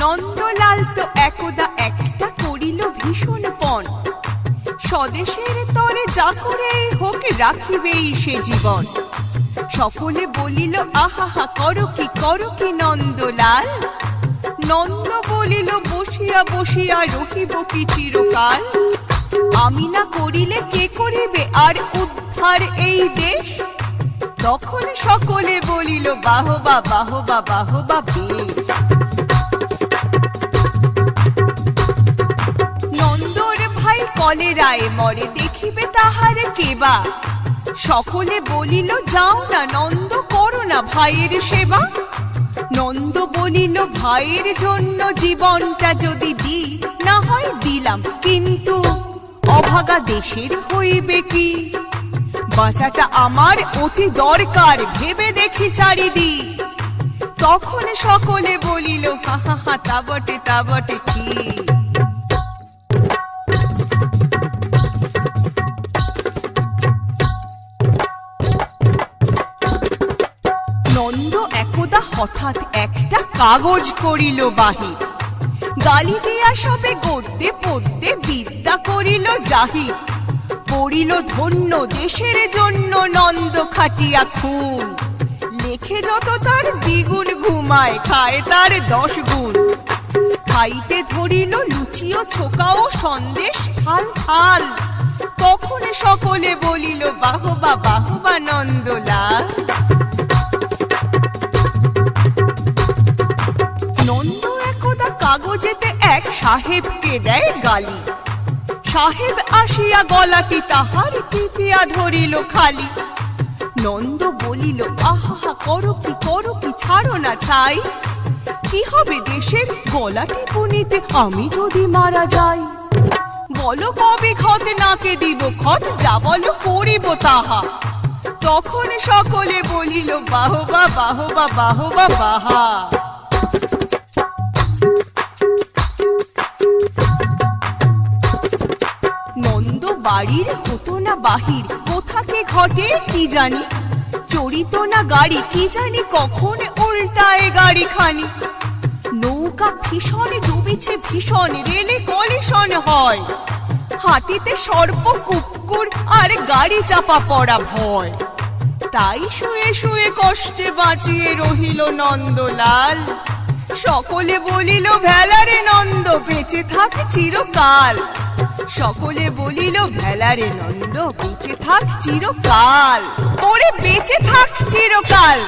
নন্দলাল তো একদা একটা করিল ভীষণ পণ, স্বদেশের তরে যা করে হোক রাখিবেই সে জীবন। সকলে বলিল আহা করো কি নন্দলাল। নন্দ বলিল বসিয়া বসিয়া রহিব কি চিরকাল। আমি না করিলে কে করিবে আর উদ্ধার এই দেশ। তখন সকলে বলিল বাহবা বাহবা বাহবা বেশ। নন্দর ভাই কলেরায় মরে দেখিবে তাহার কেবা। সকলে বলিল যাও না নন্দ করো না ভাইয়ের সেবা। নন্দ বলিল ভাইয়ের জন্য জীবনটা যদি দিই না হয় দিলাম, কিন্তু অভাগা দেশের হইবে কি। বাঁচাটা আমার অতি দরকার ভেবে দেখি চারিদিক। তখন সকলে বলিল হা হা হা তা বটে ঠিক। নন্দ একদা হঠাৎ একটা কাগজ করিল বাহির। গালি দিয়া সবে গদ্যে পদ্যে বিদ্যা করিল জাহির। পড়িল ধন্য দেশের জন্য নন্দ খাটিয়া খুন। লেখে যত তার দ্বিগুণ ঘুমায় খায় তার 10 গুণ। খাইতে ধরিল লুচি ও ছোকা ও সন্দেশ থাল থাল। তখন সকলে বলিল বাহবা বাহবা নন্দলাল। নন্দ একদা কাগজেতে এক সাহেবকে দেয় গালি। সাহেব আসিয়া গলাটি তাহার টিপিয়া ধরিল খালি। নন্দ বলিল আহা করো কি ছাড়ো না ছাই। কি হবে দেশের গলা টিপুনিতে আমি যদি মারা যাই। বলো কবে খত নাকে দিব খত, যা বলো করিব তাহা। তখন সকলে বলিল বাহবা বাহবা বাহবা বাহা। নন্দ বাড়ির হতো না বাহির, কোথাকে ঘটে কি জানি। চড়িত না গাড়ি কি জানি কখন উল্টায় গাড়ি খানি। নৌকা ভীষণ ডুবিছে ভীষণ, রেলে কলিশন হয়। হাটিতে সর্প কুকুর আর গাড়ি চাপা পড়া ভয়। তাই শুয়ে শুয়ে কষ্টে বাঁচিয়ে রহিল নন্দলাল। সকলে বলিল ভেলারে নন্দ বেঁচে থাক চিরকাল। সকলে বলিল ভেলারে নন্দ বেঁচে থাক চিরকাল। ওরে বেঁচে থাক চিরকাল।